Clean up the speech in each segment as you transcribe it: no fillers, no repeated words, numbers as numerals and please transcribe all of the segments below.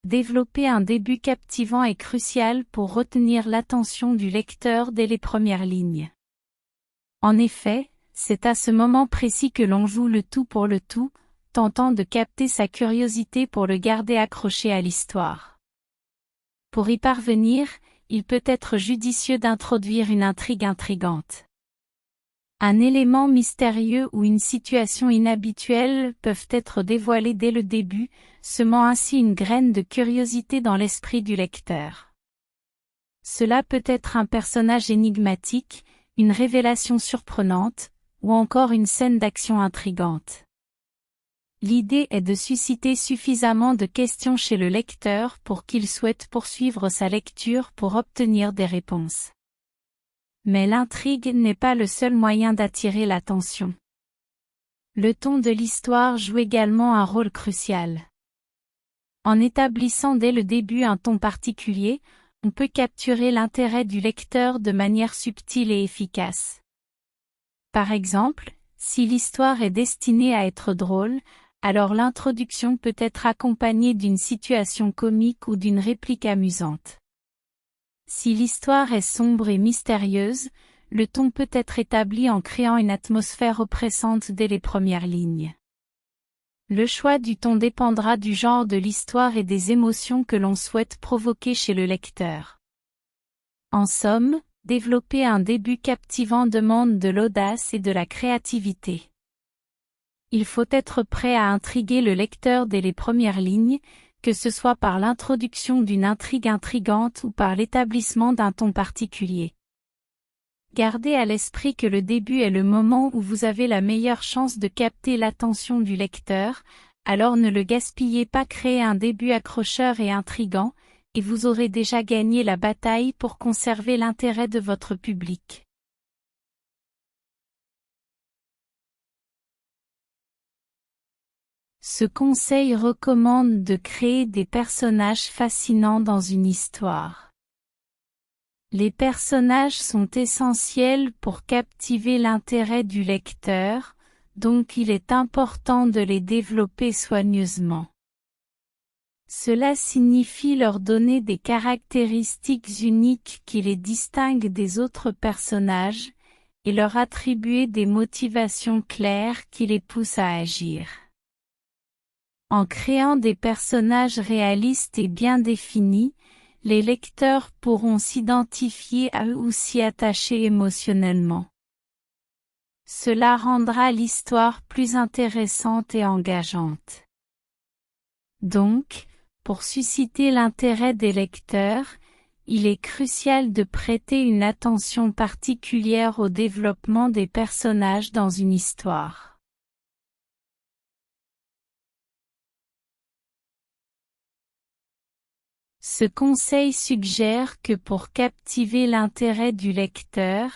développer un début captivant est crucial pour retenir l'attention du lecteur dès les premières lignes. En effet, c'est à ce moment précis que l'on joue le tout pour le tout, tentant de capter sa curiosité pour le garder accroché à l'histoire. Pour y parvenir, il peut être judicieux d'introduire une intrigue intrigante. Un élément mystérieux ou une situation inhabituelle peuvent être dévoilés dès le début, semant ainsi une graine de curiosité dans l'esprit du lecteur. Cela peut être un personnage énigmatique, une révélation surprenante, ou encore une scène d'action intrigante. L'idée est de susciter suffisamment de questions chez le lecteur pour qu'il souhaite poursuivre sa lecture pour obtenir des réponses. Mais l'intrigue n'est pas le seul moyen d'attirer l'attention. Le ton de l'histoire joue également un rôle crucial. En établissant dès le début un ton particulier, on peut capturer l'intérêt du lecteur de manière subtile et efficace. Par exemple, si l'histoire est destinée à être drôle, alors l'introduction peut être accompagnée d'une situation comique ou d'une réplique amusante. Si l'histoire est sombre et mystérieuse, le ton peut être établi en créant une atmosphère oppressante dès les premières lignes. Le choix du ton dépendra du genre de l'histoire et des émotions que l'on souhaite provoquer chez le lecteur. En somme, développer un début captivant demande de l'audace et de la créativité. Il faut être prêt à intriguer le lecteur dès les premières lignes, que ce soit par l'introduction d'une intrigue intrigante ou par l'établissement d'un ton particulier. Gardez à l'esprit que le début est le moment où vous avez la meilleure chance de capter l'attention du lecteur, alors ne le gaspillez pas, créez un début accrocheur et intrigant, et vous aurez déjà gagné la bataille pour conserver l'intérêt de votre public. Ce conseil recommande de créer des personnages fascinants dans une histoire. Les personnages sont essentiels pour captiver l'intérêt du lecteur, donc il est important de les développer soigneusement. Cela signifie leur donner des caractéristiques uniques qui les distinguent des autres personnages, et leur attribuer des motivations claires qui les poussent à agir. En créant des personnages réalistes et bien définis, les lecteurs pourront s'identifier à eux ou s'y attacher émotionnellement. Cela rendra l'histoire plus intéressante et engageante. Donc, pour susciter l'intérêt des lecteurs, il est crucial de prêter une attention particulière au développement des personnages dans une histoire. Ce conseil suggère que pour captiver l'intérêt du lecteur,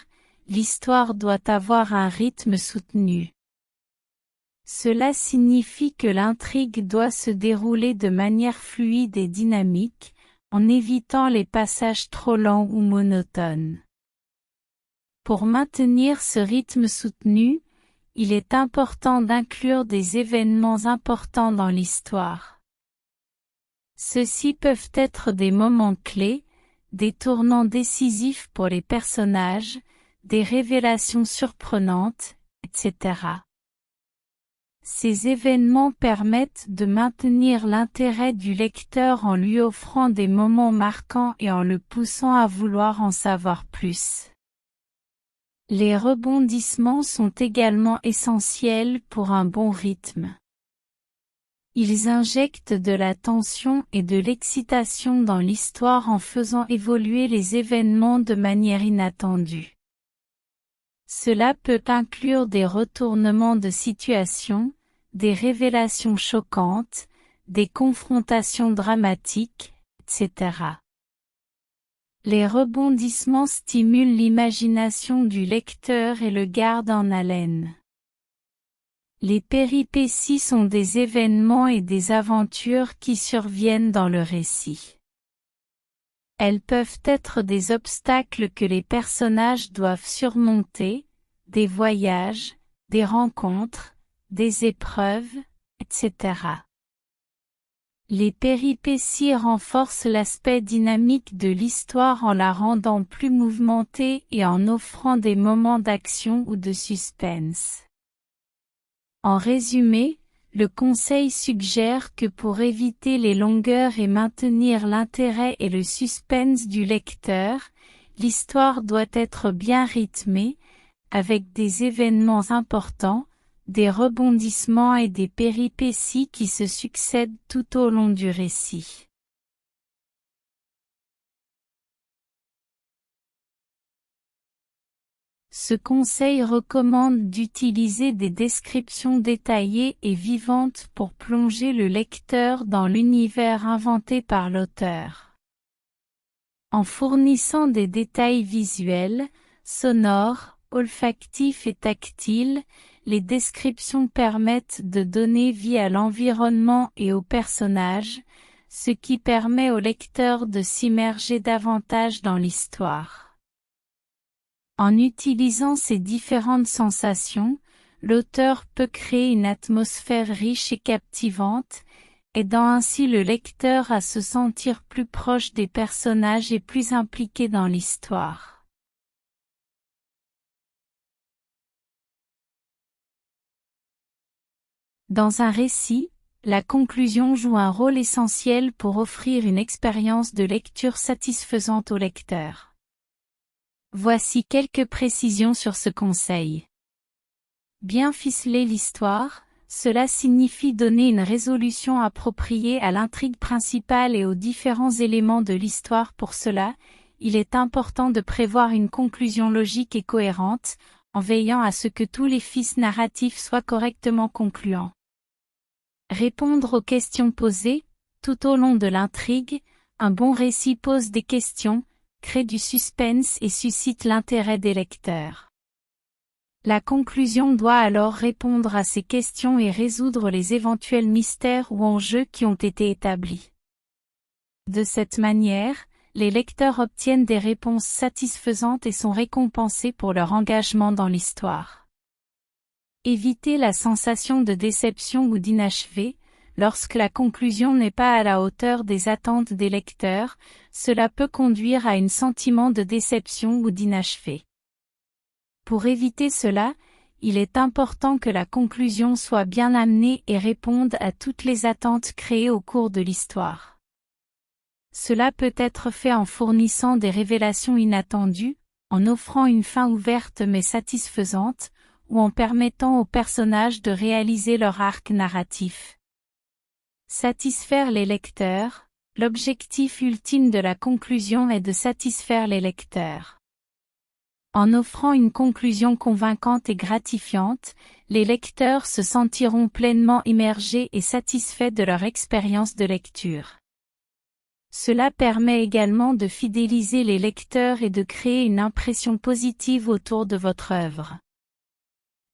l'histoire doit avoir un rythme soutenu. Cela signifie que l'intrigue doit se dérouler de manière fluide et dynamique, en évitant les passages trop lents ou monotones. Pour maintenir ce rythme soutenu, il est important d'inclure des événements importants dans l'histoire. Ceux-ci peuvent être des moments clés, des tournants décisifs pour les personnages, des révélations surprenantes, etc. Ces événements permettent de maintenir l'intérêt du lecteur en lui offrant des moments marquants et en le poussant à vouloir en savoir plus. Les rebondissements sont également essentiels pour un bon rythme. Ils injectent de la tension et de l'excitation dans l'histoire en faisant évoluer les événements de manière inattendue. Cela peut inclure des retournements de situation, des révélations choquantes, des confrontations dramatiques, etc. Les rebondissements stimulent l'imagination du lecteur et le gardent en haleine. Les péripéties sont des événements et des aventures qui surviennent dans le récit. Elles peuvent être des obstacles que les personnages doivent surmonter, des voyages, des rencontres, des épreuves, etc. Les péripéties renforcent l'aspect dynamique de l'histoire en la rendant plus mouvementée et en offrant des moments d'action ou de suspense. En résumé, le conseil suggère que pour éviter les longueurs et maintenir l'intérêt et le suspense du lecteur, l'histoire doit être bien rythmée, avec des événements importants, des rebondissements et des péripéties qui se succèdent tout au long du récit. Ce conseil recommande d'utiliser des descriptions détaillées et vivantes pour plonger le lecteur dans l'univers inventé par l'auteur. En fournissant des détails visuels, sonores, olfactifs et tactiles, les descriptions permettent de donner vie à l'environnement et aux personnages, ce qui permet au lecteur de s'immerger davantage dans l'histoire. En utilisant ces différentes sensations, l'auteur peut créer une atmosphère riche et captivante, aidant ainsi le lecteur à se sentir plus proche des personnages et plus impliqué dans l'histoire. Dans un récit, la conclusion joue un rôle essentiel pour offrir une expérience de lecture satisfaisante au lecteur. Voici quelques précisions sur ce conseil. Bien ficeler l'histoire, cela signifie donner une résolution appropriée à l'intrigue principale et aux différents éléments de l'histoire. Pour cela, il est important de prévoir une conclusion logique et cohérente, en veillant à ce que tous les fils narratifs soient correctement concluants. Répondre aux questions posées, tout au long de l'intrigue, un bon récit pose des questions, crée du suspense et suscite l'intérêt des lecteurs. La conclusion doit alors répondre à ces questions et résoudre les éventuels mystères ou enjeux qui ont été établis. De cette manière, les lecteurs obtiennent des réponses satisfaisantes et sont récompensés pour leur engagement dans l'histoire. Éviter la sensation de déception ou d'inachevé. Lorsque la conclusion n'est pas à la hauteur des attentes des lecteurs, cela peut conduire à un sentiment de déception ou d'inachevé. Pour éviter cela, il est important que la conclusion soit bien amenée et réponde à toutes les attentes créées au cours de l'histoire. Cela peut être fait en fournissant des révélations inattendues, en offrant une fin ouverte mais satisfaisante, ou en permettant aux personnages de réaliser leur arc narratif. Satisfaire les lecteurs. L'objectif ultime de la conclusion est de satisfaire les lecteurs. En offrant une conclusion convaincante et gratifiante, les lecteurs se sentiront pleinement immergés et satisfaits de leur expérience de lecture. Cela permet également de fidéliser les lecteurs et de créer une impression positive autour de votre œuvre.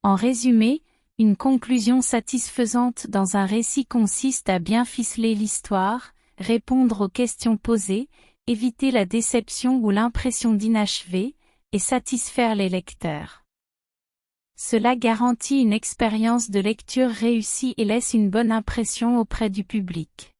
En résumé, une conclusion satisfaisante dans un récit consiste à bien ficeler l'histoire, répondre aux questions posées, éviter la déception ou l'impression d'inachevé, et satisfaire les lecteurs. Cela garantit une expérience de lecture réussie et laisse une bonne impression auprès du public.